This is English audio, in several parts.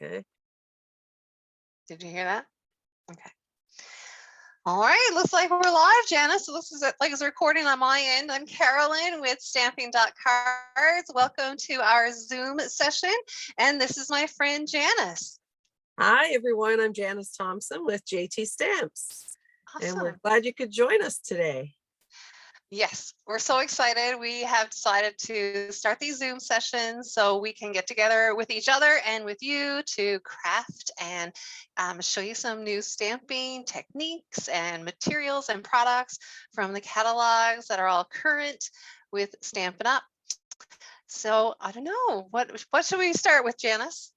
Okay. Did you hear that? Okay. All right, looks like we're live, Janice. So this is like it's recording on my end. I'm Carolyn with Stamping.cards. Welcome to our Zoom session. And this is my friend Janice. Hi, everyone. I'm Janice Thompson with JT Stamps. Awesome. And we're glad you could join us today. Yes, we're so excited. We have decided to start these Zoom sessions so we can get together with each other and with you to craft and show you some new stamping techniques and materials and products from the catalogs that are all current with Stampin' Up. So I don't know, what should we start with, Janice?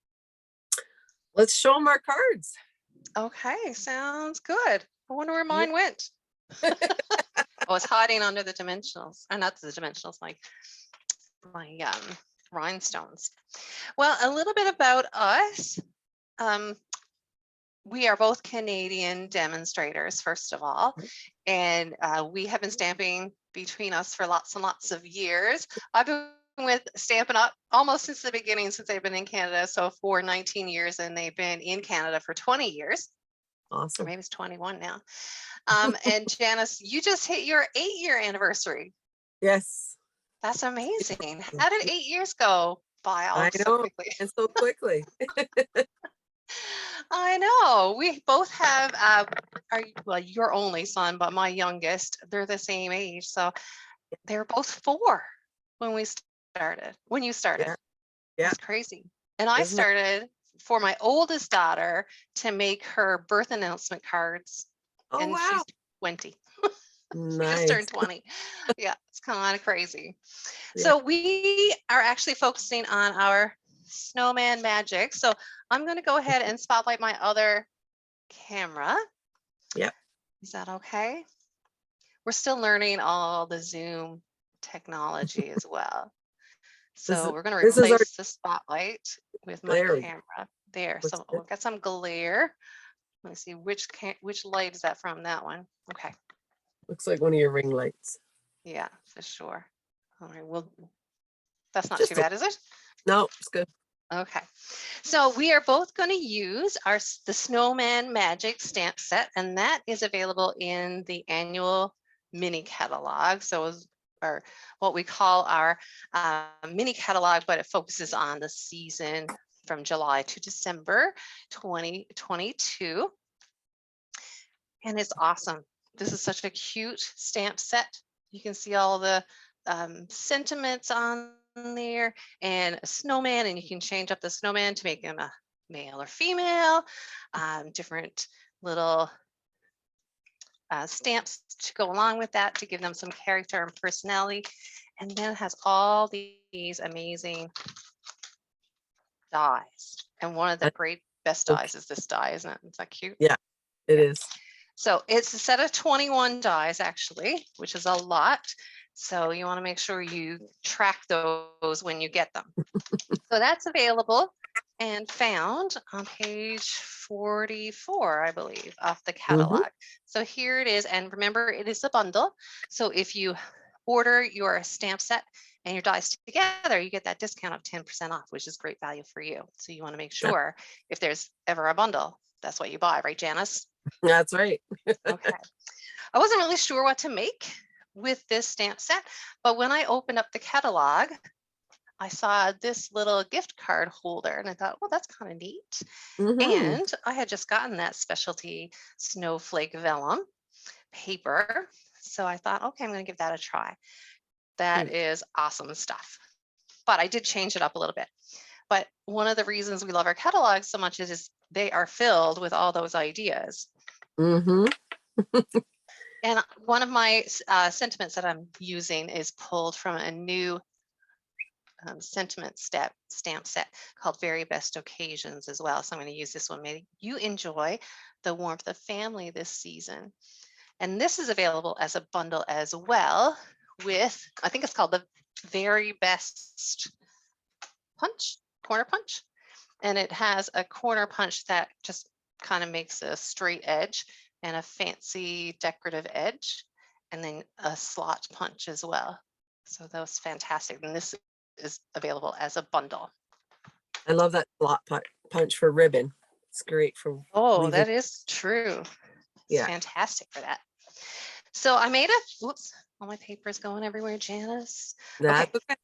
Let's show them our cards. Okay, sounds good. I wonder where mine went. I was hiding under the dimensionals, or not the dimensionals, my rhinestones. Well, a little bit about us. We are both Canadian demonstrators, first of all, and we have been stamping between us for lots and lots of years. I've been with Stampin' Up almost since the beginning, since they've been in Canada, so for 19 years, and they've been in Canada for 20 years. Awesome. Or maybe it's 21 now. And Janice, you just hit your 8-year anniversary. Yes. That's amazing. How did 8 years go by all so quickly? And so quickly. I know. We both have well, your only son, but my youngest, they're the same age. So they're both 4 when we started, when you started. Yeah. That's crazy. And I started for my oldest daughter to make her birth announcement cards. Oh, and wow. She's 20. Nice. She just turned 20. Yeah, it's kind of crazy. Yeah. So we are actually focusing on our Snowman Magic. So I'm going to go ahead and spotlight my other camera. Yep. Is that okay? We're still learning all the Zoom technology as well. So we're going to replace the spotlight with my camera there. So we've got some glare. Let me see which light is that from, that one. Okay. Looks like one of your ring lights. Yeah, for sure. All right. Well, that's not too bad, is it? No, it's good. Okay. So we are both going to use the Snowman Magic stamp set, and that is available in the annual mini catalog. So or what we call our mini catalog, but it focuses on the season from July to December 2022. And it's awesome. This is such a cute stamp set. You can see all the sentiments on there and a snowman, and you can change up the snowman to make him a male or female, different little stamps to go along with that to give them some character and personality. And then it has all these amazing dies. And one of the best dies is this die, isn't it? Is that cute? Yeah, it is. So it's a set of 21 dies actually, which is a lot. So you want to make sure you track those when you get them. So that's available and found on page 44, I believe, of the catalog. So here it is. And remember, it is a bundle. So if you order your stamp set and your dies together, you get that discount of 10% off, which is great value for you. So you want to make sure if there's ever a bundle, that's what you buy, right, Janice? That's right. Okay. I wasn't really sure what to make with this stamp set, but when I opened up the catalog, I saw this little gift card holder and I thought, well, that's kind of neat. And I had just gotten that specialty snowflake vellum paper. So I thought, okay, I'm going to give that a try. That is awesome stuff. But I did change it up a little bit. But one of the reasons we love our catalog so much is they are filled with all those ideas. And one of my sentiments that I'm using is pulled from a new sentiment stamp set called Very Best Occasions as well. So I'm going to use this one. Maybe you enjoy the warmth of family this season. And this is available as a bundle as well with, I think it's called the Very Best Corner Punch. And it has a corner punch that just kind of makes a straight edge and a fancy decorative edge, and then a slot punch as well. So that was fantastic. And this is available as a bundle. I love that slot punch for ribbon. It's great for Oh, leaving. that is true. It's Yeah. fantastic for that. So I made a, whoops, all my paper's going everywhere, Janice. That's Okay.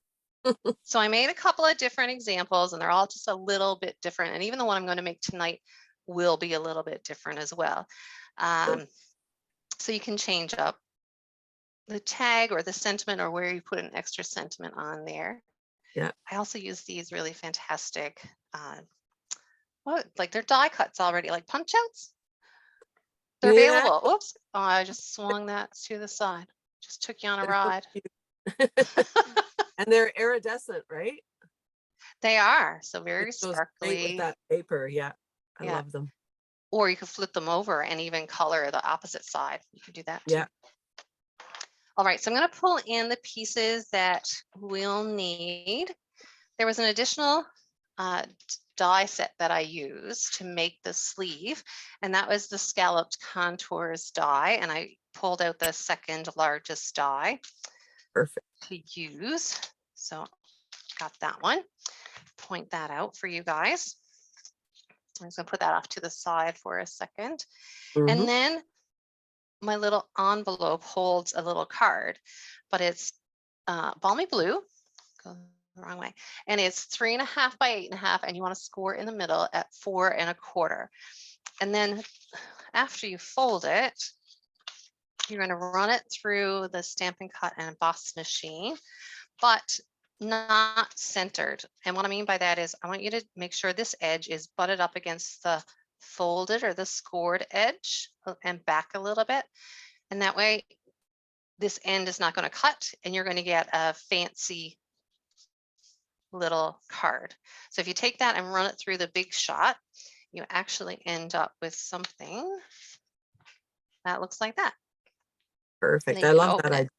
So I made a couple of different examples and they're all just a little bit different. And even the one I'm going to make tonight will be a little bit different as well. So you can change up the tag or the sentiment or where you put an extra sentiment on there. Yeah. I also use these really fantastic, like they're die cuts already, like punch outs. They're available. Oops, oh, I just swung that to the side. Just took you on a ride. And they're iridescent, right? They are, so very It goes sparkly. great with that paper. Yeah, I love them. Or you could flip them over and even color the opposite side. You could do that too. Yeah. All right, so I'm going to pull in the pieces that we'll need. There was an additional die set that I used to make the sleeve, and that was the Scalloped Contours die, and I pulled out the second largest die. Perfect. To use. So got that one. Point that out for you guys. I'm just going to put that off to the side for a second. And then my little envelope holds a little card, but it's balmy blue. Go the wrong way. And it's 3.5 by 8.5, and you want to score in the middle at 4.25. And then after you fold it, you're going to run it through the Stampin' Cut and Emboss machine, but not centered. And what I mean by that is I want you to make sure this edge is butted up against the folded or the scored edge and back a little bit. And that way this end is not going to cut and you're going to get a fancy little card. So if you take that and run it through the Big Shot, you actually end up with something that looks like that. Perfect. I love that idea.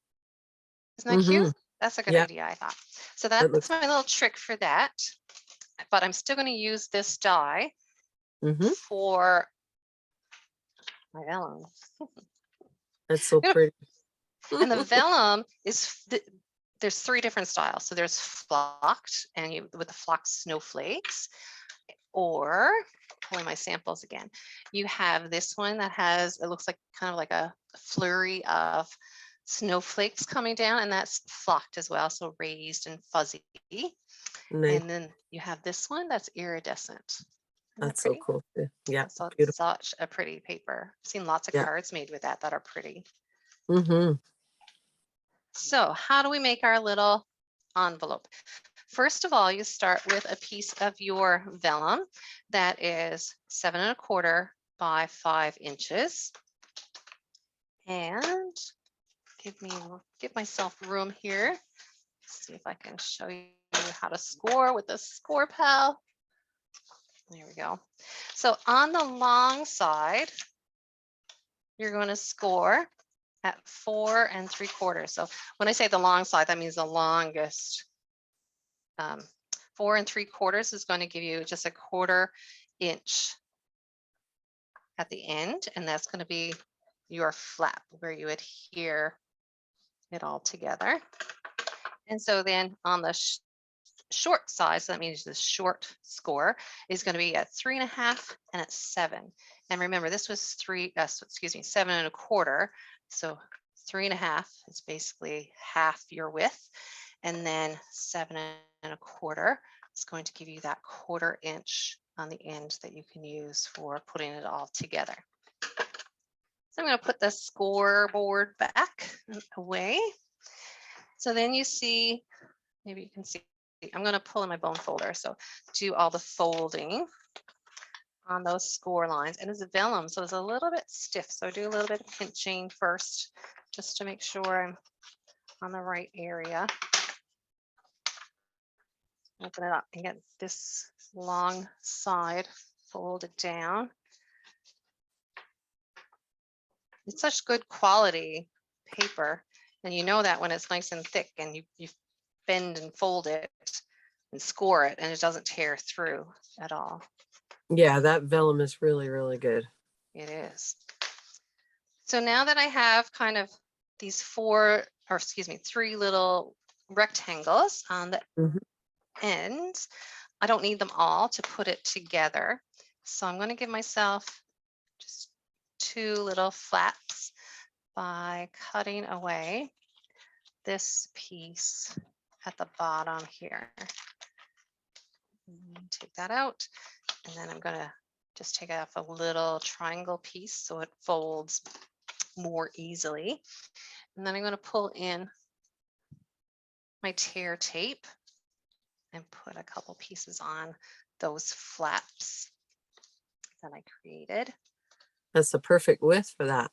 Isn't that cute? That's a good idea, I thought. So that's my little trick for that. But I'm still going to use this die for my vellum. That's so pretty. And the vellum is, there's 3 different styles. So there's flocked and with the flocked snowflakes, or pulling my samples again. You have this one that has, it looks like kind of like a flurry of snowflakes coming down, and that's flocked as well, so raised and fuzzy. Nice. And then you have this one that's iridescent. That's so cool. Yeah, so beautiful. Such a pretty paper. I've seen lots of cards made with that are pretty. So how do we make our little envelope? First of all, you start with a piece of your vellum that is 7.25 by 5 inches. And give myself room here. Let's see if I can show you how to score with the score pal. There we go. So on the long side, you're going to score at 4.75. So when I say the long side, that means the longest. 4.75 is going to give you just a 1/4 inch at the end, and that's going to be your flap where you adhere it all together. And so then on the short side, so that means the short score is going to be at 3.5 and at 7. And remember, this was 7.25. So 3.5 is basically half your width, and then 7.25 is going to give you that 1/4 inch on the end that you can use for putting it all together. So I'm going to put the scoreboard back away. So then you see, maybe you can see, I'm going to pull in my bone folder. So do all the folding on those score lines, and it's vellum, so it's a little bit stiff. So do a little bit of pinching first, just to make sure I'm on the right area. Open it up and get this long side folded down. It's such good quality paper, and you know that when it's nice and thick and you bend and fold it and score it and it doesn't tear through at all. Yeah, that vellum is really, really good. It is. So now that I have kind of these 3 little rectangles on the ends, I don't need them all to put it together. So I'm going to give myself just 2 little flaps by cutting away this piece at the bottom here. Take that out. And then I'm going to just take off a little triangle piece so it folds more easily. And then I'm going to pull in my tear tape and put a couple pieces on those flaps that I created. That's the perfect width for that.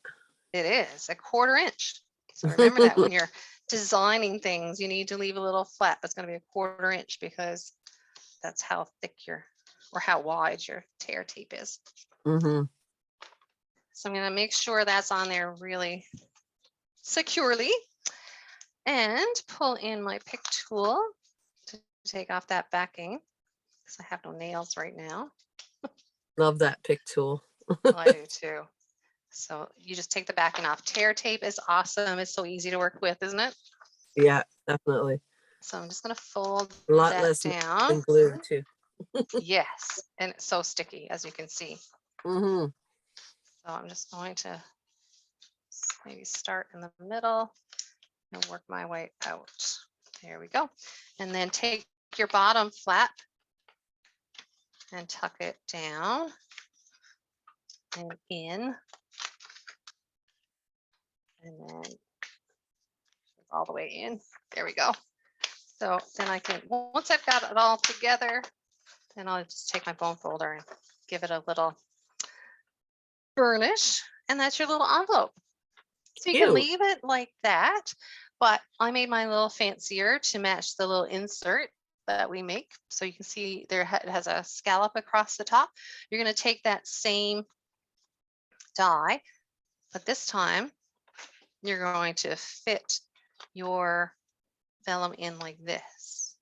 It is 1/4 inch. So remember that when you're designing things, you need to leave a little flap. It's going to be 1/4 inch because that's how thick or how wide your tear tape is. Mm-hmm. So I'm going to make sure that's on there really securely and pull in my pick tool to take off that backing because I have no nails right now. Love that pick tool. I do too. So you just take the backing off. Tear tape is awesome. It's so easy to work with, isn't it? Yeah, definitely. So I'm just going to fold A lot that less down. than glue too. Yes, and it's so sticky, as you can see. Mm-hmm. So I'm just going to maybe start in the middle and work my way out. There we go. And then take your bottom flap and tuck it down and in. And then all the way in. There we go. So then I can, once I've got it all together, then I'll just take my bone folder and give it a little burnish. And that's your little envelope. So you can leave it like that, but I made mine a little fancier to match the little insert that we make. So you can see there it has a scallop across the top. You're going to take that same die, but this time you're going to fit your vellum in like this.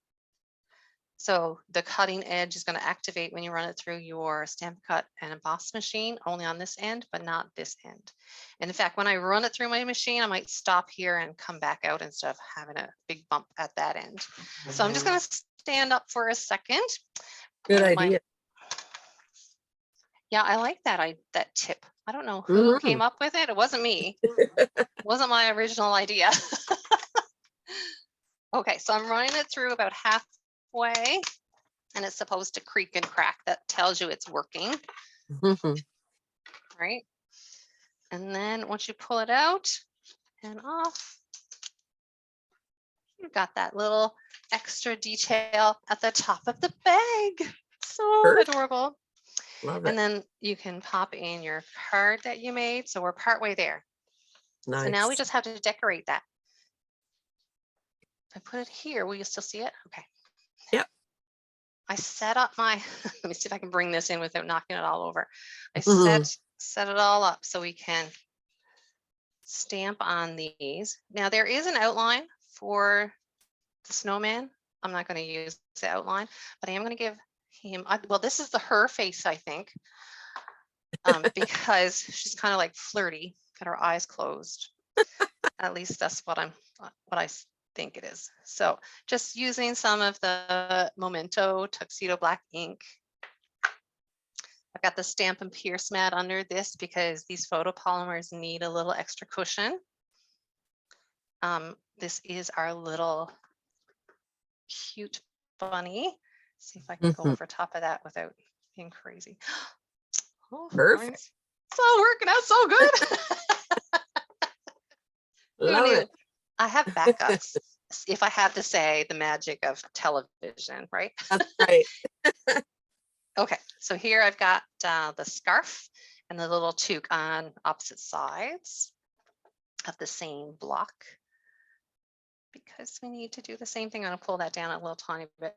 So the cutting edge is going to activate when you run it through your Stampin' Cut and emboss machine, only on this end, but not this end. And in fact, when I run it through my machine, I might stop here and come back out instead of having a big bump at that end. So I'm just going to stand up for a second. Good idea. Yeah, I like that tip. I don't know who came up with it. It wasn't me. It wasn't my original idea. Okay, so I'm running it through about halfway, and it's supposed to creak and crack. That tells you it's working. Right? And then once you pull it out and off, you've got that little extra detail at the top of the bag. So adorable. Love it. And then you can pop in your card that you made. So we're partway there. Nice. So now we just have to decorate that. If I put it here, will you still see it? Okay. Yep. I set up my, let me see if I can bring this in without knocking it all over. I set it all up so we can stamp on these. Now there is an outline for the snowman. I'm not going to use the outline, but I am going to give him, well, this is her face, I think, because she's kind of like flirty, got her eyes closed. At least that's what I think it is. So just using some of the Memento Tuxedo Black ink. I've got the Stampin' Pierce mat under this because these photopolymers need a little extra cushion. This is our little cute bunny. See if I can go over top of that without being crazy. Oh, perfect. It's all working out so good. Love it. I have backups if I have to say the magic of television, right? That's right. Okay, so here I've got the scarf and the little toque on opposite sides of the same block. Because we need to do the same thing, I'm going to pull that down a little tiny bit.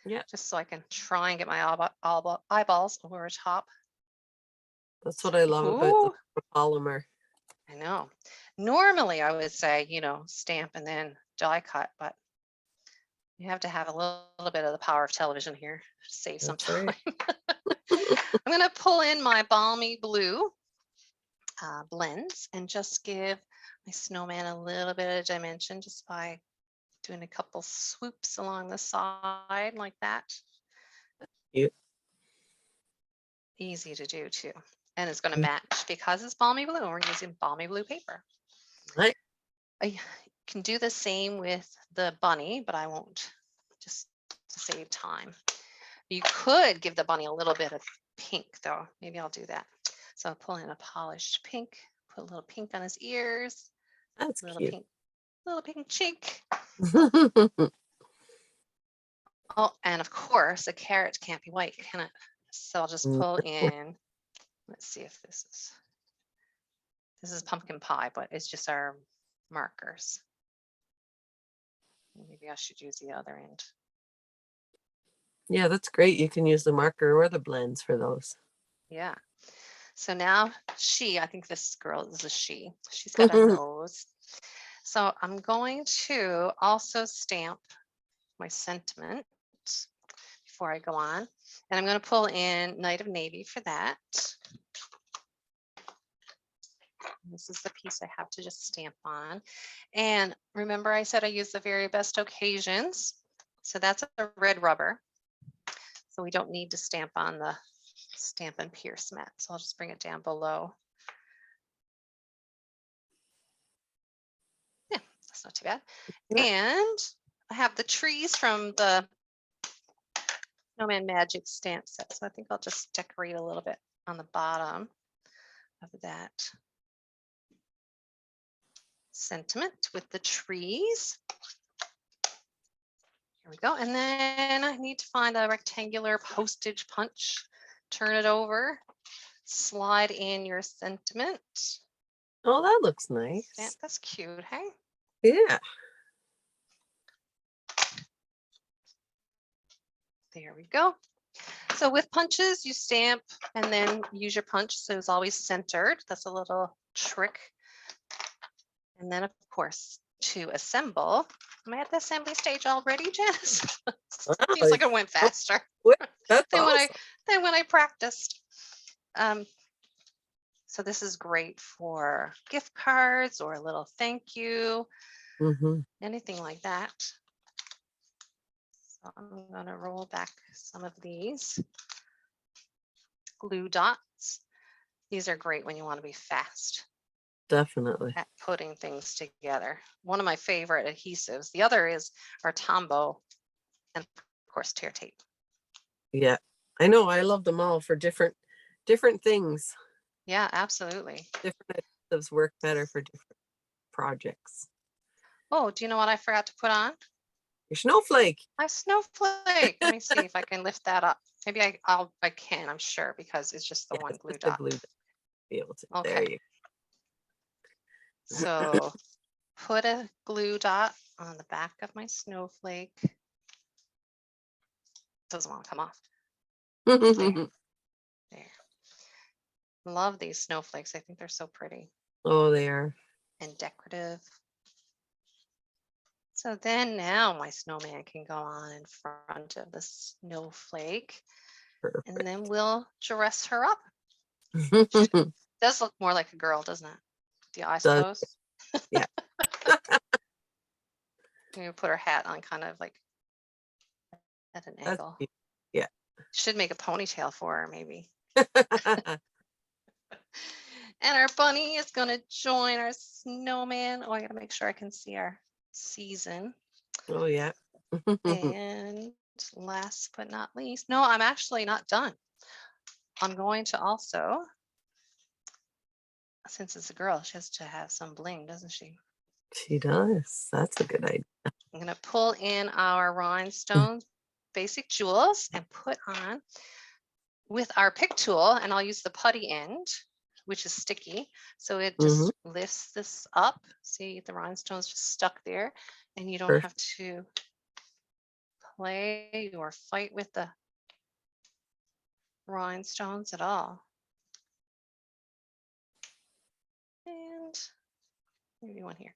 Yeah. Just so I can try and get my eyeballs over top. That's what I love about the polymer. I know. Normally I would say, stamp and then die cut, but you have to have a little bit of the power of television here to save some time. Right. I'm going to pull in my balmy blue blends and just give my snowman a little bit of dimension just by doing a couple swoops along the side like that. Cute. Easy to do too. And it's going to match because it's balmy blue and we're using balmy blue paper. Right. I can do the same with the bunny, but I won't, just to save time. You could give the bunny a little bit of pink though. Maybe I'll do that. So I'll pull in a polished pink, put a little pink on his ears, That's little cute. pink cheek. Oh, and of course, a carrot can't be white, can it? So I'll just pull in, let's see if this is pumpkin pie, but it's just our markers. Maybe I should use the other end. Yeah, that's great. You can use the marker or the blends for those. Yeah. So now I think this girl is a she. She's got a nose. So I'm going to also stamp my sentiment before I go on. And I'm going to pull in Night of Navy for that. This is the piece I have to just stamp on. And remember I said I use the Very Best Occasions. So that's a red rubber. So we don't need to stamp on the Stampin' Pierce mat. So I'll just bring it down below. Yeah, that's not too bad. Yeah. And I have the trees from the Snowman Magic stamp set. So I think I'll just decorate a little bit on the bottom of that sentiment with the trees. Here we go. And then I need to find a rectangular postage punch. Turn it over, slide in your sentiment. Oh, that looks nice. Stamp. That's cute, hey? Yeah. There we go. So with punches, you stamp and then use your punch. So it's always centered. That's a little trick. And then of course, to assemble, am I at the assembly stage already, Janice? Seems like it went faster That's than awesome. when I practiced. So this is great for gift cards or a little thank you, anything like that. So I'm going to roll back some of these glue dots. These are great when you want to be fast. Definitely. At putting things together. One of my favorite adhesives. The other is our Tombow and of course tear tape. Yeah, I know. I love them all for different things. Yeah, absolutely. Different adhesives work better for different projects. Oh, do you know what I forgot to put on? Your snowflake. My snowflake. Let me see if I can lift that up. Maybe I can, I'm sure, because it's just the one glue Just a dot. glue dot. Be able to. Okay. There you go. So put a glue dot on the back of my snowflake. Doesn't want to come off. There. Love these snowflakes. I think they're so pretty. Oh, they are. And decorative. So then now my snowman can go on in front of the snowflake. Perfect. And then we'll dress her up. Does look more like a girl, doesn't it? The eyes closed. Yeah. You put her hat on kind of like at an angle. Yeah. Should make a ponytail for her maybe. And our bunny is going to join our snowman. Oh, I got to make sure I can see our season. Oh, yeah. And last but not least, no, I'm actually not done. I'm going to also, since it's a girl, she has to have some bling, doesn't she? She does. That's a good idea. I'm going to pull in our rhinestones, basic jewels, and put on with our pick tool, and I'll use the putty end, which is sticky. So it just lifts this up. See, the rhinestones just stuck there, and you don't have to play or fight with the rhinestones at all. And maybe one here.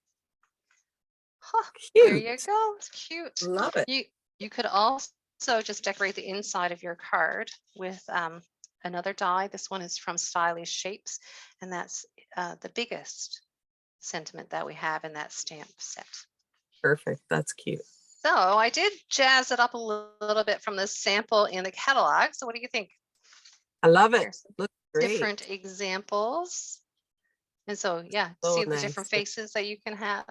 Huh, there you go. It's cute. Love it. You could also just decorate the inside of your card with another die. This one is from Stylish Shapes, and that's the biggest sentiment that we have in that stamp set. Perfect. That's cute. So I did jazz it up a little bit from the sample in the catalog. So what do you think? I love it. Here's some Looks great. different examples. And so, yeah, So see the nice. different faces that you can have.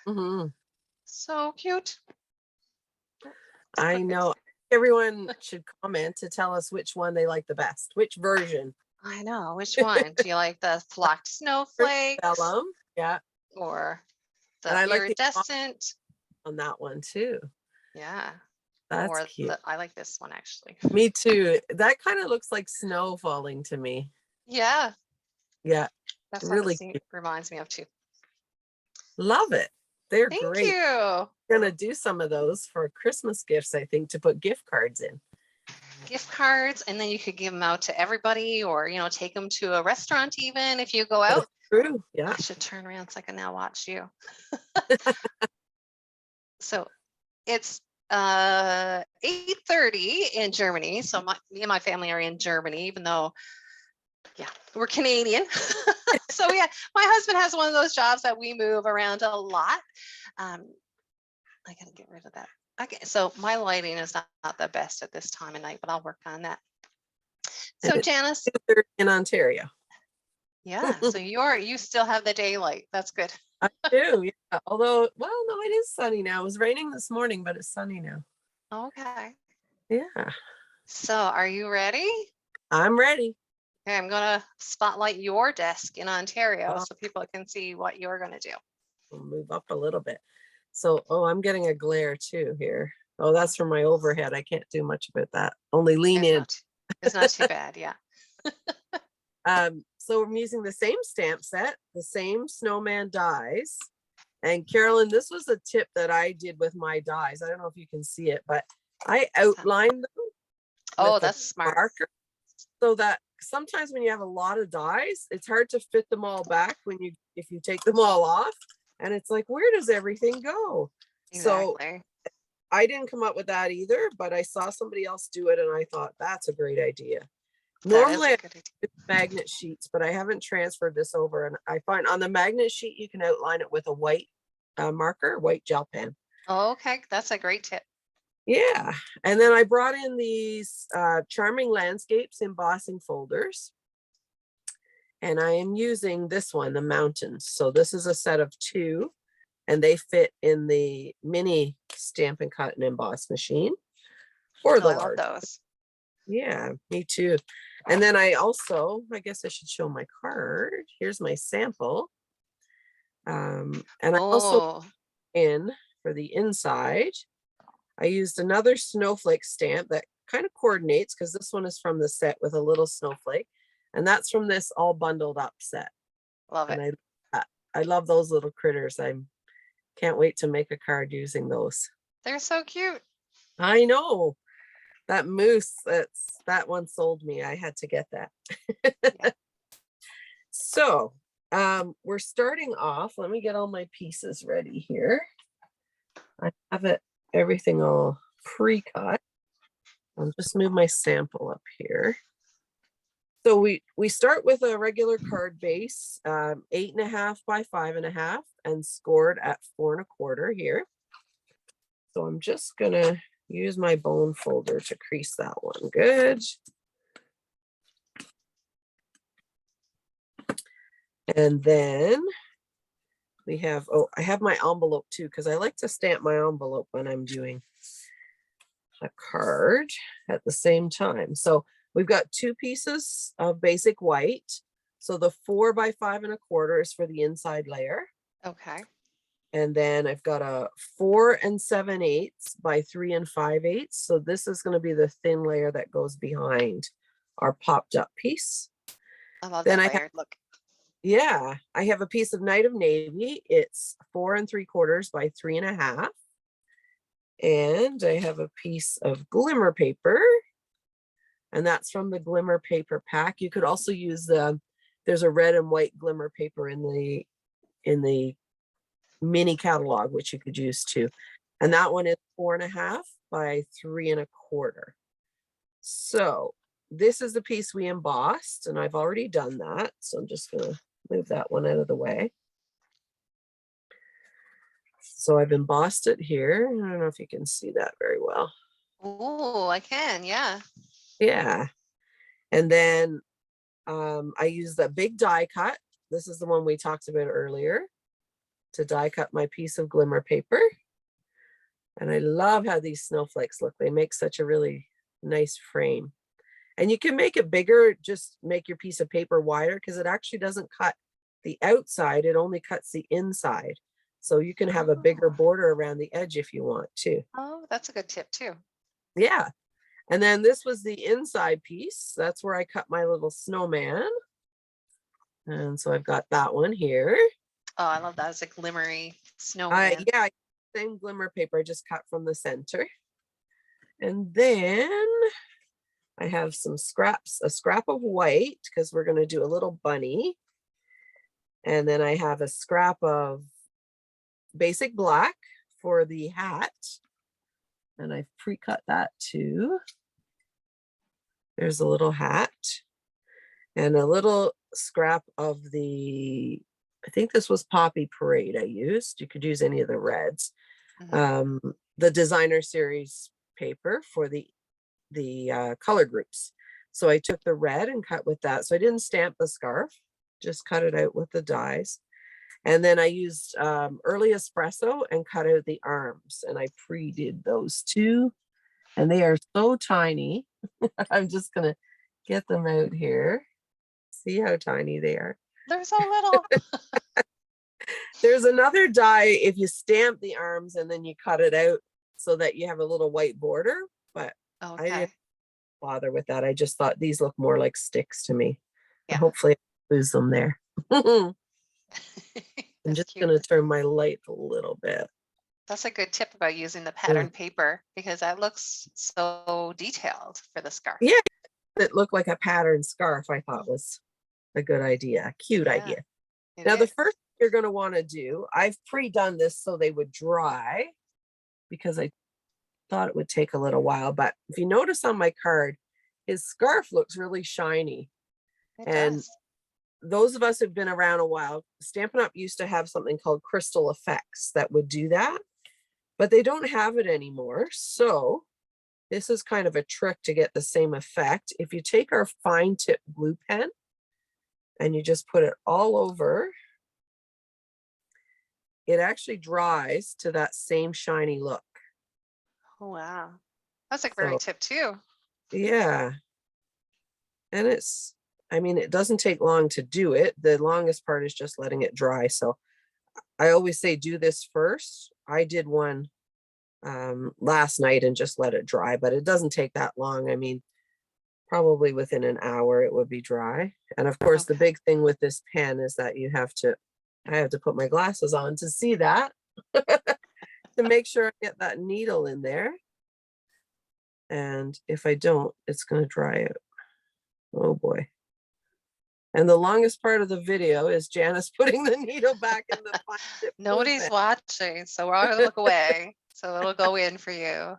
Mhm. So cute. I know. Everyone should comment to tell us which one they like the best. Which version? I know. Which one? Do you like the flocked snowflakes Vellum. Yeah. or And the I like the iridescent? on that one too. Yeah. That's Or cute. I like this one actually. Me too. That kind of looks like snow falling to me. Yeah. Yeah. That's Really what cute. this reminds me of too. Love it. They're Thank great. you. Gonna do some of those for Christmas gifts, I think, to put gift cards in. Gift cards, and then you could give them out to everybody, or take them to a restaurant even if you go out. True. Yeah. I should turn around so I can now watch you. So it's 8:30 in Germany. So me and my family are in Germany, even though, yeah, we're Canadian. So yeah, my husband has one of those jobs that we move around a lot. I gotta get rid of that. Okay, so my lighting is not the best at this time of night, but I'll work on that. So Janice, in Ontario. yeah, so you still have the daylight. That's good. I do, yeah. Although, well, no, it is sunny now. It was raining this morning, but it's sunny now. Okay. Yeah. So are you ready? I'm ready. Okay, I'm gonna spotlight your desk in Ontario Oh. so people can see what you're gonna do. We'll move up a little bit. So, oh, I'm getting a glare too here. Oh, that's from my overhead. I can't do much about that. Only lean in. It's not too bad, yeah. So I'm using the same stamp set, the same snowman dies. And Carolyn, this was a tip that I did with my dies. I don't know if you can see it, but I outlined them. Oh, that's smart. Marker, so that sometimes when you have a lot of dies, it's hard to fit them all back if you take them all off. And it's like, where does everything go? Exactly. So I didn't come up with that either, but I saw somebody else do it and I thought that's a great idea. Normally I use magnet sheets, but I haven't transferred this over, and I find on the magnet sheet you can outline it with a white marker, white gel pen. Oh, okay, that's a great tip. Yeah, and then I brought in these Charming Landscapes embossing folders, and I am using this one, the mountains. So this is a set of 2, and they fit in the mini Stampin' Cut and Emboss machine or the large. I love those. Yeah, me too. And then I guess I should show my card. Here's my sample. And I also in for the inside, I used another snowflake stamp that kind of coordinates because this one is from the set with a little snowflake. And that's from this all bundled up set. Love it. And I love those little critters. I can't wait to make a card using those. They're so cute. I know. That moose, that one sold me. I had to get that. Yeah. So we're starting off. Let me get all my pieces ready here. I have everything all pre-cut. I'll just move my sample up here. So we start with a regular card base, 8.5 by 5.5, and scored at 4 1/4 here. So I'm just gonna use my bone folder to crease that one. Good. And then we have, I have my envelope too, because I like to stamp my envelope when I'm doing a card at the same time. So we've got 2 pieces of basic white. So the 4 by 5 1/4 is for the inside layer. Okay. And then I've got a 4 7/8 by 3 5/8. So this is going to be the thin layer that goes behind our popped up piece. I love that layered look. Yeah, I have a piece of Night of Navy. It's 4 3/4 by 3 1/2. And I have a piece of glimmer paper. And that's from the glimmer paper pack. You could also use there's a red and white glimmer paper in the mini catalog, which you could use too. And that one is 4 1/2 by 3 1/4. So this is the piece we embossed, and I've already done that. So I'm just gonna move that one out of the way. So I've embossed it here. I don't know if you can see that very well. Oh, I can, yeah. Yeah. And then I use the big die cut. This is the one we talked about earlier to die cut my piece of glimmer paper. And I love how these snowflakes look. They make such a really nice frame. And you can make it bigger, just make your piece of paper wider because it actually doesn't cut the outside. It only cuts the inside. So you can have a bigger border around the edge if you want to. Oh, that's a good tip too. Yeah. And then this was the inside piece. That's where I cut my little snowman. And so I've got that one here. Oh, I love that. It's a glimmery snowman. Yeah, same glimmer paper I just cut from the center. And then I have some scraps, a scrap of white because we're going to do a little bunny. And then I have a scrap of basic black for the hat. And I've pre-cut that too. There's a little hat and a little scrap of the, I think this was Poppy Parade I used. You could use any of the reds. The designer series paper for the color groups. So I took the red and cut with that. So I didn't stamp the scarf, just cut it out with the dies. And then I used early espresso and cut out the arms, and I pre-did those two. And they are so tiny. I'm just gonna get them out here. See how tiny they are. They're so little. There's another die if you stamp the arms and then you cut it out so that you have a little white border, but I didn't bother with that. I just thought these look more like sticks to me. Yeah. Hopefully I lose them there. I'm just cute. gonna turn my light a little bit. That's a good tip about using the pattern paper because that looks so detailed for the scarf. Yeah, it looked like a pattern scarf. I thought was a good idea, cute idea. Now the first thing you're going to want to do, I've pre-done this so they would dry because I thought it would take a little while. But if you notice on my card, his scarf looks really shiny. And those of us who've been around a while, Stampin' Up used to have something called crystal effects that would do that, but they don't have it anymore. So this is kind of a trick to get the same effect. If you take our fine tip glue pen and you just put it all over, it actually dries to that same shiny look. Oh, wow. That's a great tip too. Yeah. And it's, I mean, it doesn't take long to do it. The longest part is just letting it dry. So I always say do this first. I did one last night and just let it dry, but it doesn't take that long. I mean, probably within an hour it would be dry. And of course, the big thing with this pen is that you have to, I have to put my glasses on to see that, to make sure I get that needle in there. And if I don't, it's going to dry out. Oh boy. And the longest part of the video is Janice putting the needle back in the fine tip. Nobody's watching, so we're all going to look away. So it'll go in for you.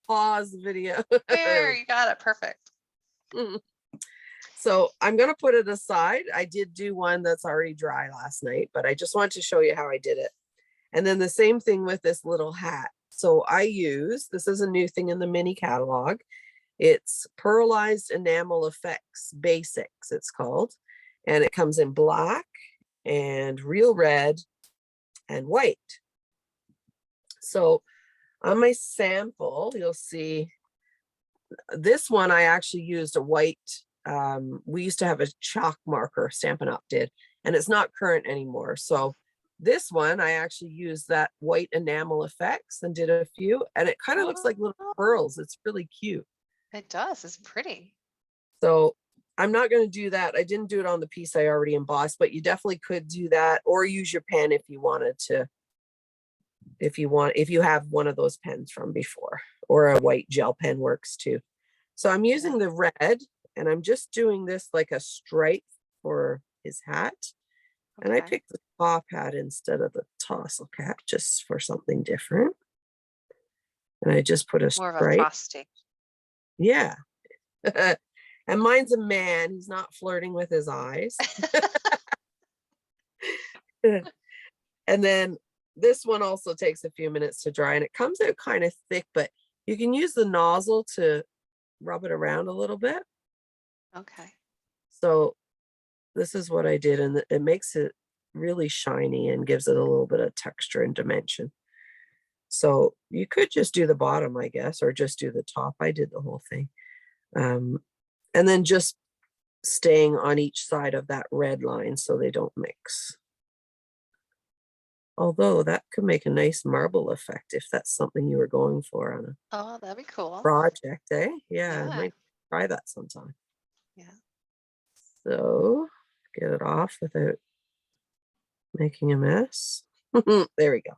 Pause the video. There, you got it. Perfect. So I'm going to put it aside. I did do one that's already dry last night, but I just wanted to show you how I did it. And then the same thing with this little hat. So I use, this is a new thing in the mini catalog. It's Pearlized Enamel Effects Basics, it's called. And it comes in black and real red and white. So on my sample, you'll see this one, I actually used a white, we used to have a chalk marker, Stampin' Up did, and it's not current anymore. So this one, I actually used that white enamel effects and did a few, and it kind of looks like little pearls. It's really cute. It does. It's pretty. So I'm not going to do that. I didn't do it on the piece I already embossed, but you definitely could do that or use your pen if you wanted to. If you have one of those pens from before, or a white gel pen works too. So I'm using the red and I'm just doing this like a stripe for his hat. And I picked the top hat instead of the tassel cap just for something different. And I just put a stripe. More of a frosting. Yeah. And mine's a man. He's not flirting with his eyes. And then this one also takes a few minutes to dry, and it comes out kind of thick, but you can use the nozzle to rub it around a little bit. Okay. So this is what I did, and it makes it really shiny and gives it a little bit of texture and dimension. So you could just do the bottom, I guess, or just do the top. I did the whole thing. And then just staying on each side of that red line so they don't mix. Although that could make a nice marble effect if that's something you were going for on a Oh, that'd be cool. project, eh? Yeah, I Yeah. might try that sometime. Yeah. So get it off without making a mess. There we go.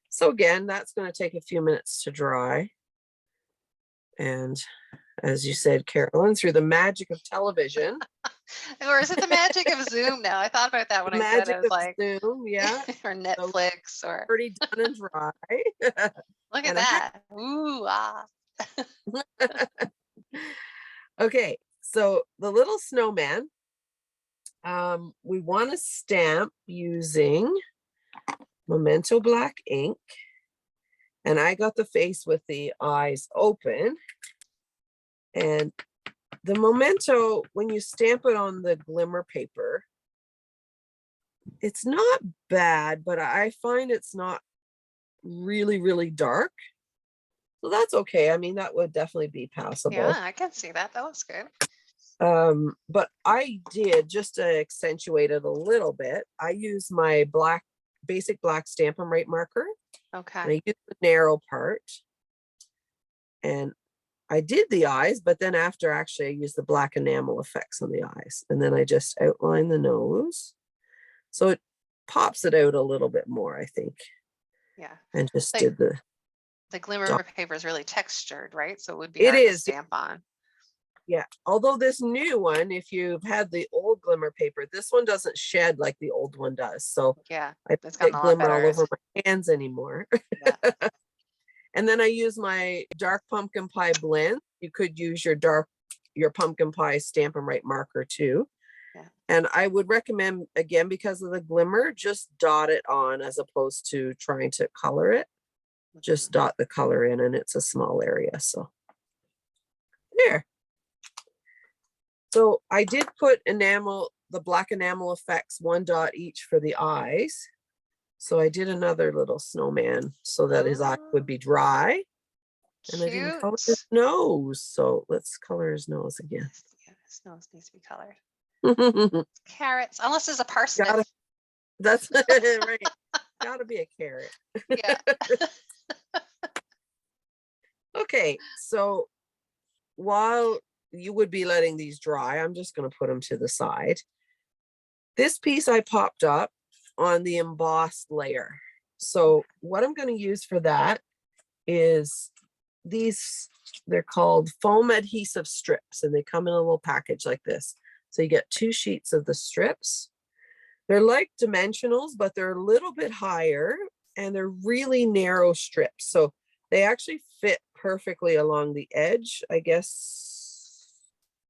So again, that's going to take a few minutes to dry. And as you said, Carolyn, through the magic of television. Or is it the magic of Zoom now? I thought about that when The I said magic it was of like, Zoom, yeah. or Netflix, or Pretty done and dry. look at And I had- that. Ooh, ah. Okay, so the little snowman, we want to stamp using Memento black ink. And I got the face with the eyes open. And the Memento, when you stamp it on the glimmer paper, it's not bad, but I find it's not really, really dark. So that's okay. I mean, that would definitely be passable. Yeah, I can see that. That looks good. But I did, just to accentuate it a little bit, I used my basic black Stampin' Right marker. And Okay. I used the narrow part. And I did the eyes, but then after, actually, I used the black enamel effects on the eyes. And then I just outline the nose. So it pops it out a little bit more, I think. Yeah. And just Like, did the glimmer paper is really textured, right? So it would be It hard to is. stamp on. Yeah. Although this new one, if you've had the old glimmer paper, this one doesn't shed like the old one does. So Yeah, I it's don't gotten get a lot glimmer all better. over my hands anymore. Yeah. And then I use my dark pumpkin pie blend. You could use your pumpkin pie Stampin' Right marker too. Yeah. And I would recommend, again, because of the glimmer, just dot it on as opposed to trying to color it. Just dot the color in, and it's a small area. So there. So I did put the black enamel effects, 1 dot each for the eyes. So I did another little snowman so that his eye would be dry. And I didn't color his nose. So let's color his nose again. Yeah, his nose needs to be colored. Carrots, unless there's a parsnip. That's right. Gotta be a carrot. Yeah. Okay, so while you would be letting these dry, I'm just going to put them to the side. This piece I popped up on the embossed layer. So what I'm going to use for that is these, they're called foam adhesive strips, and they come in a little package like this. So you get 2 sheets of the strips. They're like dimensionals, but they're a little bit higher, and they're really narrow strips. So they actually fit perfectly along the edge. I guess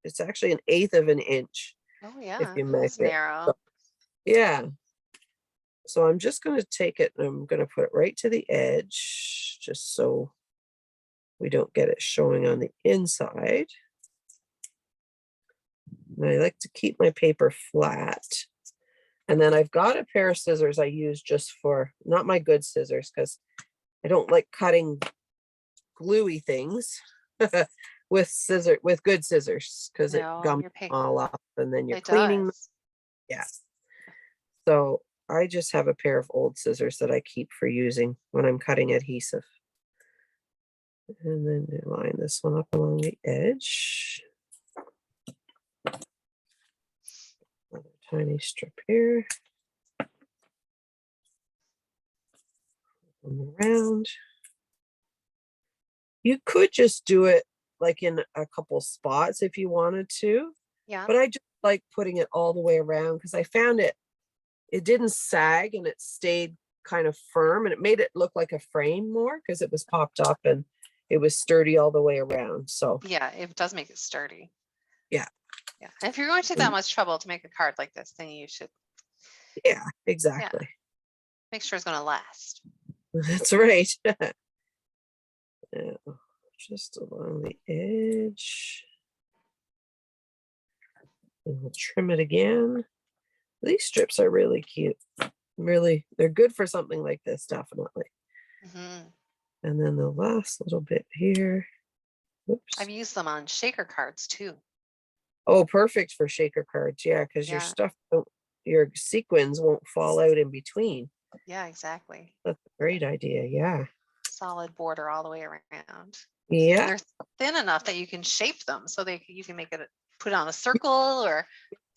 it's actually 1/8 of an inch. Oh yeah, if you it measure is narrow. So, yeah. So I'm just going to take it and I'm going to put it right to the edge, just so we don't get it showing on the inside. And I like to keep my paper flat. And then I've got a pair of scissors I use just for, not my good scissors, because I don't like cutting gluey things with good scissors, because it gums all up and then you're cleaning them. Yeah. So I just have a pair of old scissors that I keep for using when I'm cutting adhesive. And then line this one up along the edge. Another tiny strip here. Around. You could just do it like in a couple spots if you wanted to. Yeah. But I just like putting it all the way around because I found it didn't sag and it stayed kind of firm, and it made it look like a frame more because it was popped up and it was sturdy all the way around. So yeah, it does make it sturdy. Yeah. Yeah. And if you're going to take that much trouble to make a card like this, then you should. Yeah, exactly. Make sure it's going to last. That's right. Yeah, just along the edge. And we'll trim it again. These strips are really cute. Really, they're good for something like this, definitely. Mhm. And then the last little bit here. Whoops. I've used them on shaker cards too. Oh, perfect for shaker cards. Yeah, because your Yeah. stuff, your sequins won't fall out in between. Yeah, exactly. That's a great idea. Yeah. Solid border all the way around. Yeah. And they're thin enough that you can shape them, so you can make it put on a circle, or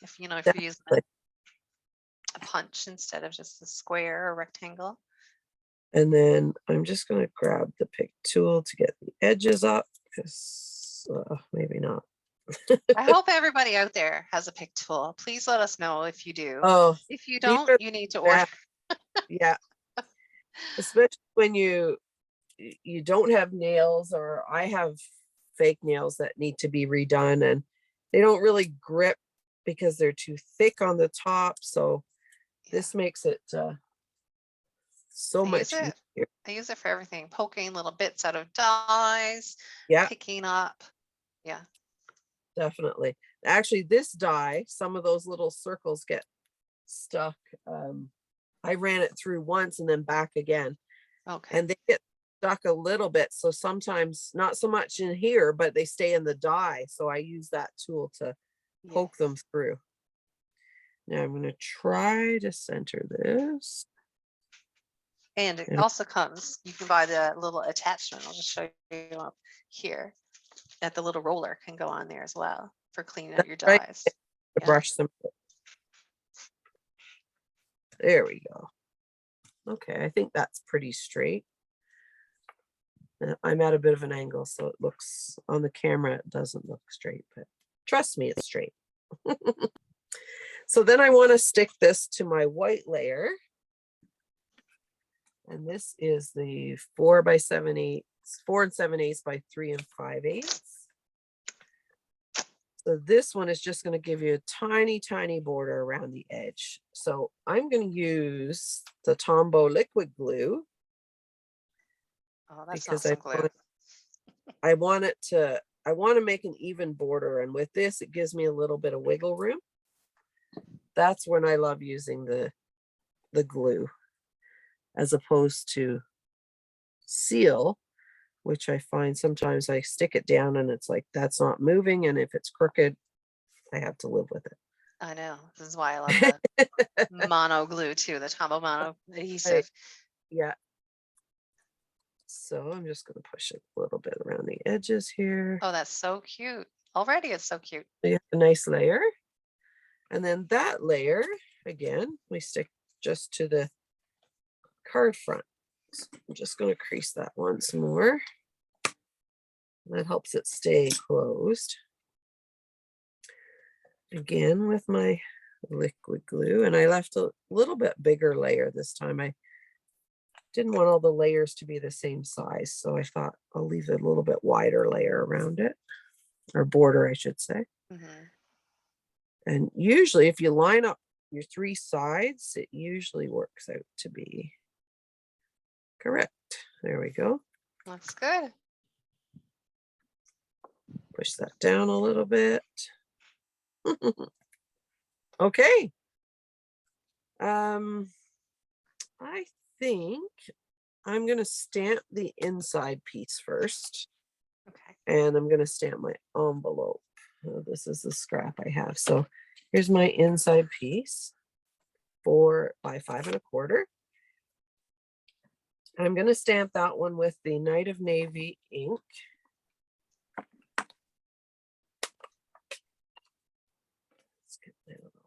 if you're using a punch instead of just a square or rectangle. And then I'm just going to grab the pick tool to get the edges up, because maybe not. I hope everybody out there has a pick tool. Please let us know if you do. Oh, If you these don't, are you need to order. yeah. Especially when you don't have nails, or I have fake nails that need to be redone, and they don't really grip because they're too thick on the top. So this makes it so much easier. I use it for everything, poking little bits out of dies, Yeah, picking up. Yeah, definitely. Actually, this die, some of those little circles get stuck. I ran it through once and then back again. okay. And they get stuck a little bit. So sometimes not so much in here, but they stay in the die. So I use that tool to poke them through. Now I'm going to try to center this. And it also comes, you can buy the little attachment. I'll just show you up here that the little roller can go on there as well for cleaning out your dies. To brush them. There we go. Okay, I think that's pretty straight. I'm at a bit of an angle, so it looks on the camera, it doesn't look straight, but trust me, it's straight. So then I want to stick this to my white layer. And this is the 4 by 7/8, 4 7/8 by 3 5/8. So this one is just going to give you a tiny, tiny border around the edge. So I'm going to use the Tombow liquid glue. Oh, that's because awesome glue. I want to make an even border. And with this, it gives me a little bit of wiggle room. That's when I love using the glue, as opposed to seal, which I find sometimes I stick it down and it's like, that's not moving. And if it's crooked, I have to live with it. I know. This is why I love the mono glue too, the Tombow mono adhesive. Yeah. So I'm just going to push it a little bit around the edges here. Oh, that's so cute. Already it's so cute. We have a nice layer. And then that layer, again, we stick just to the card front. So I'm just going to crease that once more. That helps it stay closed. Again with my liquid glue, and I left a little bit bigger layer this time. I didn't want all the layers to be the same size, so I thought I'll leave a little bit wider layer around it, or border, I should say. Mm-hmm. And usually if you line up your 3 sides, it usually works out to be correct. There we go. Looks good. Push that down a little bit. Okay. I think I'm going to stamp the inside piece first. Okay. And I'm going to stamp my envelope. This is the scrap I have. So here's my inside piece, 4 by 5 1/4. I'm going to stamp that one with the Night of Navy ink. Let's get that little.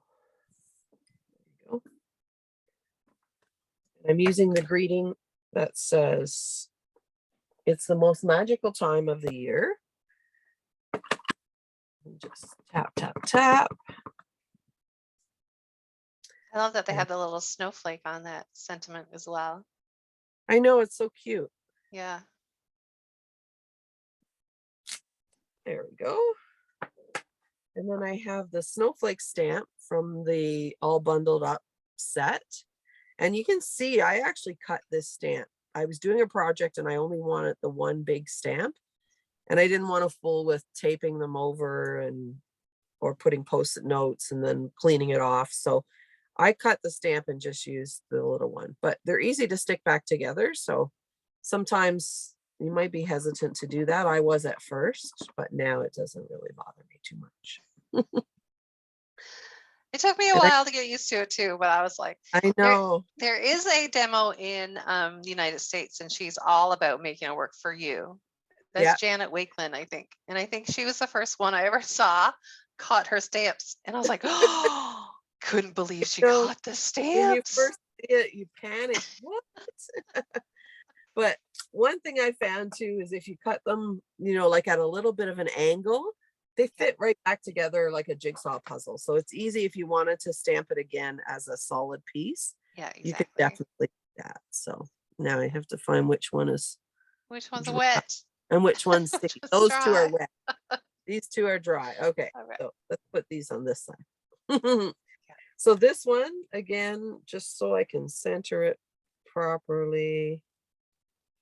There you go. I'm using the greeting that says, "It's the most magical time of the year." And just tap, tap, tap. I love that they have the little snowflake on that sentiment as well. I know, it's so cute. Yeah. There we go. And then I have the snowflake stamp from the All Bundled Up set. And you can see I actually cut this stamp. I was doing a project and I only wanted the one big stamp. And I didn't want to fool with taping them over and or putting post-it notes and then cleaning it off. So I cut the stamp and just used the little one, but they're easy to stick back together. So sometimes you might be hesitant to do that. I was at first, but now it doesn't really bother me too much. It took me a And while to get used to it too, but I was like, I know. there is a demo in the United States, and she's all about making it work for you. That's Yeah. Janet Wakeland, I think. And I think she was the first one I ever saw caught her stamps. And I was like, oh, couldn't believe she So caught the when you stamps. first see it, you panic. What? But one thing I found too is if you cut them, like at a little bit of an angle, they fit right back together like a jigsaw puzzle. So it's easy if you wanted to stamp it again as a solid piece. Yeah, You could exactly. definitely do that. So now I have to find which one is Which one's dry wet? and which one's sticky. Just Those two are dry. wet. These two are dry. Okay, All right. so let's put these on this side. So this one, again, just so I can center it properly,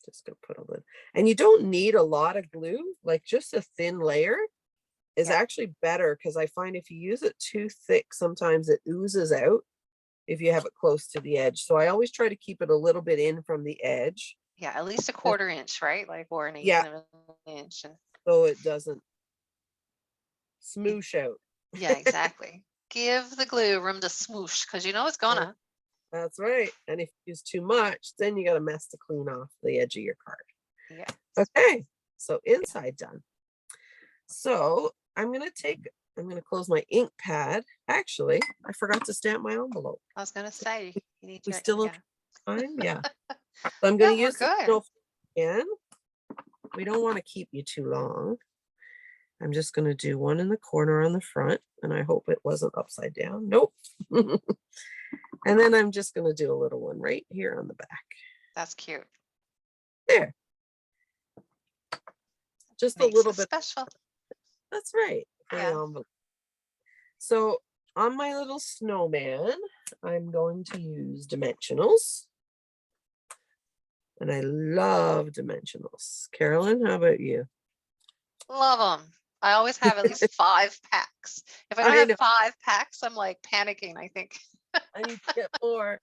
just gonna put a little, and you don't need a lot of glue, like just a thin layer is Yeah. actually better, because I find if you use it too thick, sometimes it oozes out if you have it close to the edge. So I always try to keep it a little bit in from the edge. Yeah, at least a 1/4 inch, right? Like, or an 1/8 Yeah, of an inch. And so it doesn't smoosh out. yeah, exactly. Give the glue room to smoosh, because you know it's gonna. That's right. And if you use too much, then you got a mess to clean off the edge of your card. Yeah. Okay, so inside done. So I'm gonna close my ink pad. Actually, I forgot to stamp my envelope. I was gonna say you need We your, still yeah. have time? Yeah. So I'm Yeah, gonna we're use the good. snow again. We don't want to keep you too long. I'm just gonna do one in the corner on the front, and I hope it wasn't upside down. Nope. And then I'm just gonna do a little one right here on the back. That's cute. There. Just Makes a little it bit. special. That's right. For the Yeah. envelope. So on my little snowman, I'm going to use dimensionals. And I love dimensionals. Carolyn, how about you? Love them. I always have at least 5 packs. If I don't I know. have 5 packs, I'm like panicking, I think. I need to get more.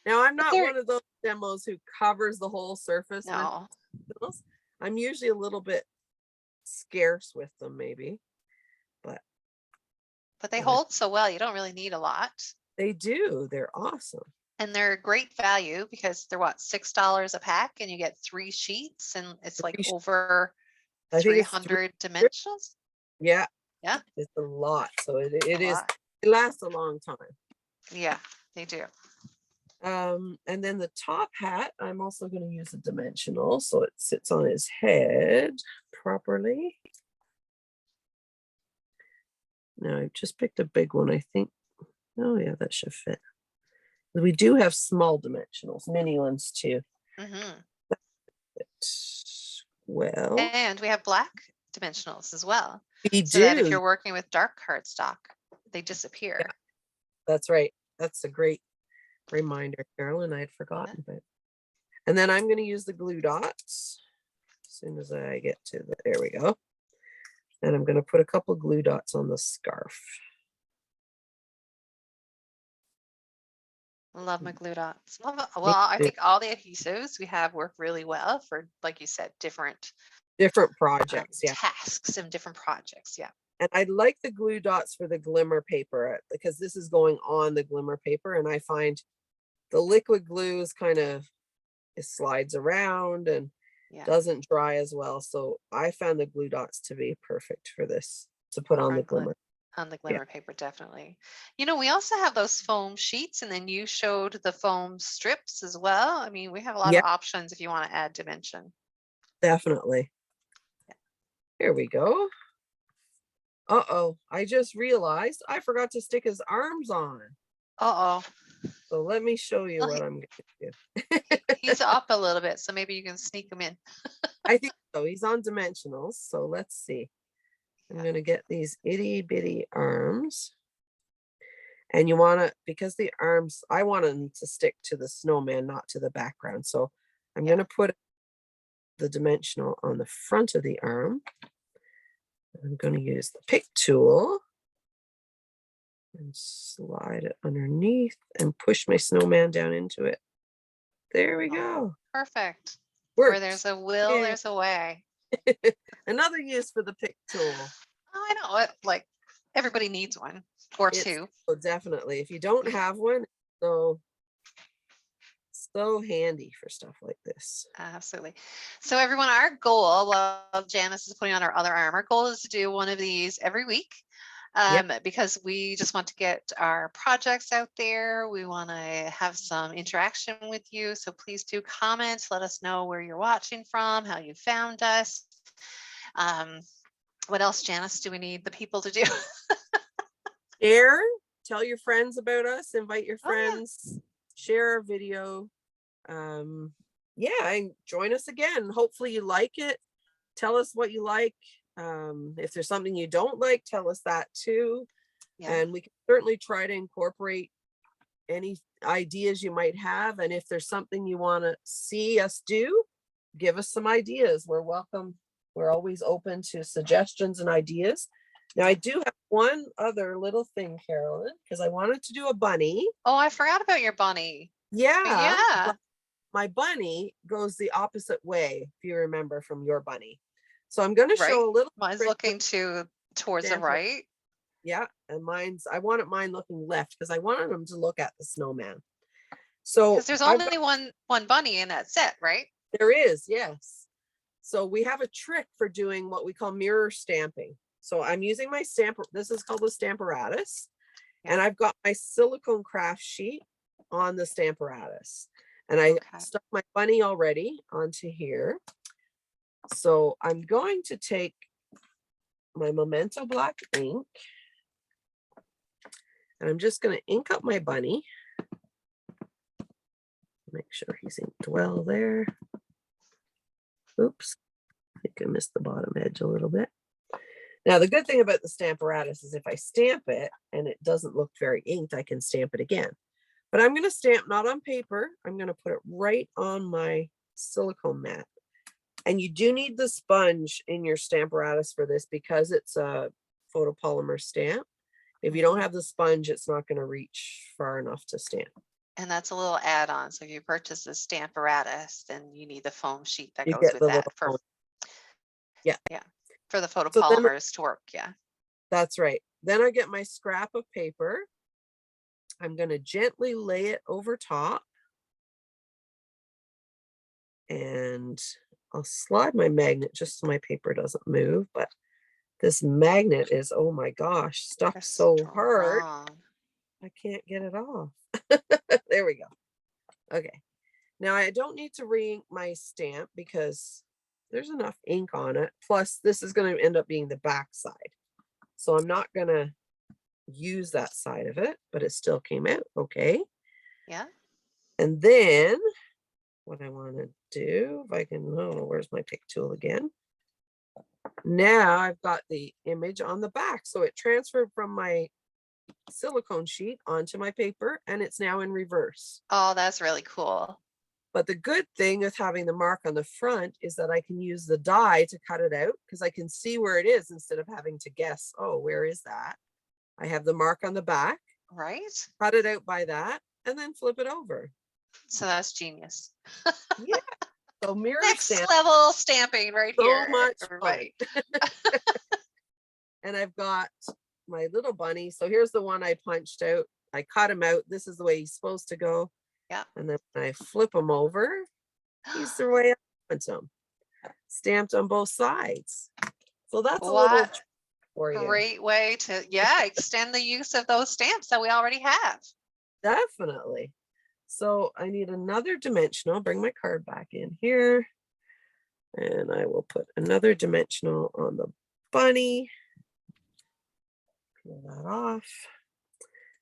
Now, I'm But not they're, one of those demos who covers the whole surface with no, dimensionals. I'm usually a little bit scarce with them, maybe. But but they hold so well. You don't really need a lot. they do. They're awesome. And they're great value because they're what, $6 a pack, and you get 3 sheets, and it's like over I think it's 300 dimensionals. Yeah. Yeah. It's a lot. So it A is. lot. It lasts a long time. Yeah, they do. And then the top hat, I'm also going to use a dimensional so it sits on his head properly. Now I've just picked a big one, I think. Oh yeah, that should fit. We do have small dimensionals, mini ones too. Well, And we have black dimensionals as well. we So that if do. you're working with dark cardstock, they disappear. Yeah, that's right. That's a great reminder, Carolyn. I had forgotten about. And then I'm going to use the glue dots as soon as I get to the, there we go. And I'm going to put a couple glue dots on the scarf. Love my glue dots. Love it. Well, I think all the adhesives we have work really well for, like you said, different projects. Yeah. Tasks and different projects. Yeah. And I like the glue dots for the glimmer paper because this is going on the glimmer paper. And I find the liquid glue is kind of, it slides around and doesn't dry as well. So I found the glue dots to be perfect for this, to put on the glimmer. On the glimmer paper, definitely. You know, we also have those foam sheets, and then you showed the foam strips as well. I mean, we have a lot of options if you want to add dimension. Definitely. Here we go. Uh-oh, I just realized I forgot to stick his arms on. Uh-oh. So let me show you what I'm going to do. He's up a little bit, so maybe you can sneak him in. I think so. He's on dimensionals. So let's see. I'm going to get these itty bitty arms. And you want to, because the arms, I want them to stick to the snowman, not to the background. So I'm going to put the dimensional on the front of the arm. I'm going to use the pick tool and slide it underneath and push my snowman down into it. There we go. Perfect. Works. Where there's a will, there's a way. Another use for the pick tool. Oh, I know it. Like everybody needs one or two. Oh, definitely. If you don't have one, so handy for stuff like this. Absolutely. So everyone, our goal, while Janice is putting on our other arm, our goal is to do one of these every week. Because we just want to get our projects out there. We want to have some interaction with you. So please do comment. Let us know where you're watching from, how you found us. What else, Janice, do we need the people to do? Share, tell your friends about us, invite your friends, share our video. And join us again. Hopefully you like it. Tell us what you like. If there's something you don't like, tell us that too. And we can certainly try to incorporate any ideas you might have. And if there's something you want to see us do, give us some ideas. We're welcome. We're always open to suggestions and ideas. Now I do have one other little thing, Carolyn, because I wanted to do a bunny. Oh, I forgot about your bunny. Yeah. My bunny goes the opposite way, if you remember from your bunny. So I'm going to show a little. Mine's looking towards the right. Yeah, and I wanted mine looking left because I wanted them to look at the snowman. So because there's only one bunny in that set, right? There is, yes. So we have a trick for doing what we call mirror stamping. So I'm using my stamper. This is called the Stamparatus, and I've got my silicone craft sheet on the Stamparatus, and I stuck my bunny already onto here. So I'm going to take my Memento black ink, and I'm just going to ink up my bunny. Make sure he's inked well there. Oops, I think I missed the bottom edge a little bit. Now, the good thing about the Stamparatus is if I stamp it and it doesn't look very inked, I can stamp it again. But I'm going to stamp not on paper. I'm going to put it right on my silicone mat. And you do need the sponge in your Stamparatus for this because it's a photopolymer stamp. If you don't have the sponge, it's not going to reach far enough to stamp. And that's a little add-on. So if you purchase the Stamparatus, then you need the foam sheet that goes with that for the photopolymers to work. Yeah, that's right. Then I get my scrap of paper. I'm going to gently lay it over top, and I'll slide my magnet just so my paper doesn't move. But this magnet is, oh my gosh, stuck so hard. I can't get it off. There we go. Okay. Now I don't need to re-ink my stamp because there's enough ink on it. Plus this is going to end up being the back side. So I'm not going to use that side of it, but it still came out okay. Yeah. And then what I want to do, if I can, oh, where's my pick tool again? Now I've got the image on the back. So it transferred from my silicone sheet onto my paper, and it's now in reverse. Oh, that's really cool. But the good thing with having the mark on the front is that I can use the die to cut it out because I can see where it is instead of having to guess, oh, where is that? I have the mark on the back. Right. Cut it out by that and then flip it over. So that's genius. Yeah. So mirror next level stamping right here. So much everybody. And I've got my little bunny. So here's the one I punched out. I cut him out. This is the way he's supposed to go. Yeah. And then when I flip him over, he's the way I want him. Stamped on both sides. So that's a little for you. Great way to, extend the use of those stamps that we already have. Definitely. So I need another dimensional. Bring my card back in here. And I will put another dimensional on the bunny. Pull that off.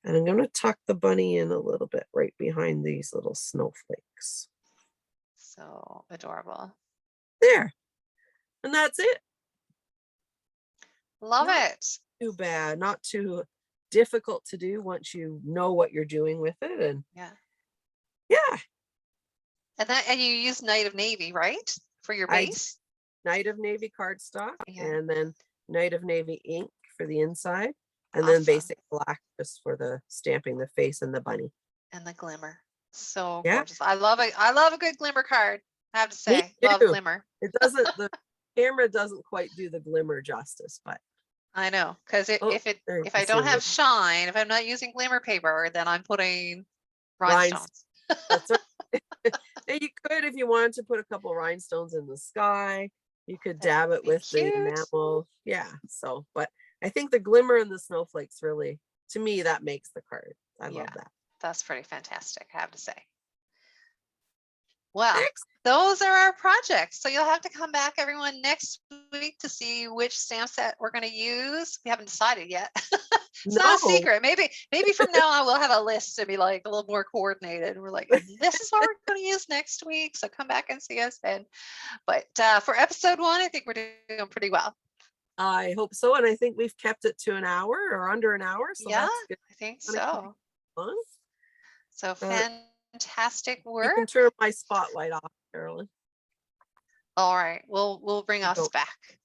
And I'm going to tuck the bunny in a little bit right behind these little snowflakes. So adorable. There. And that's it. Love it. Too bad. Not too difficult to do once you know what you're doing with it. And Yeah. yeah, And you use Night of Navy, right? For your I base? Night of Navy cardstock, Yeah. and then Night of Navy ink for the inside, and then Awesome. basic black just for the stamping the face and the bunny. And the glimmer. So Yeah. gorgeous. I love it. I love a good glimmer card. I have to Me say, love too. glimmer. It doesn't, the camera doesn't quite do the glimmer justice, but I know, because there you if can I see a don't have little shine, if I'm not using glimmer paper, then I'm putting rhinestones. rhinestones. That's right. And you could, if you wanted to put a couple rhinestones in the sky, you could That dab would it be with the cute. enamel. Yeah. So, but I think the glimmer and the snowflakes really, to me, that makes the card. I love Yeah. that. That's pretty fantastic, I have to say. Well, Excellent. those are our projects. So you'll have to come back, everyone, next week to see which stamp set we're going to use. We haven't decided yet. It's not a No, secret. Maybe from now on we'll have a list to be like a little more coordinated. We're like, and this is what we're going to use next week. So come back and see us then. But for episode 1, I think we're doing pretty well. I hope so. And I think we've kept it to an hour or under an hour. So Yeah, that's good. I think Gonna keep so. fun. So fantastic You work. can turn my spotlight off, Carolyn, All right, we'll bring us Don't- back.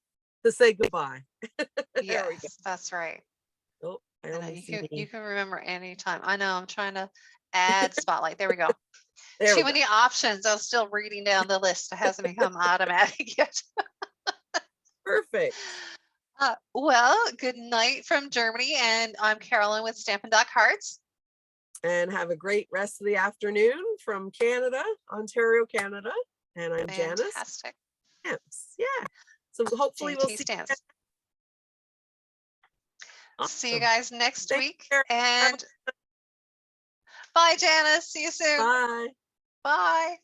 to say goodbye. There we go. Yes, that's right. Oh, I I know, only see you me. can remember anytime. I know, I'm trying to add spotlight. There we go. There we Too go. many options. I'm still reading down the list. It hasn't become automatic yet. Perfect. Well, good night from Germany. And I'm Carolyn with Stampin.cards. And have a great rest of the afternoon from Canada, Ontario, Canada. And I'm Janice. Fantastic. Stamps. Yeah. So hopefully we'll JT see. Stamps. See you Awesome. guys next Thanks, week. Carolyn. And bye, Janice. See you soon. Bye. Bye.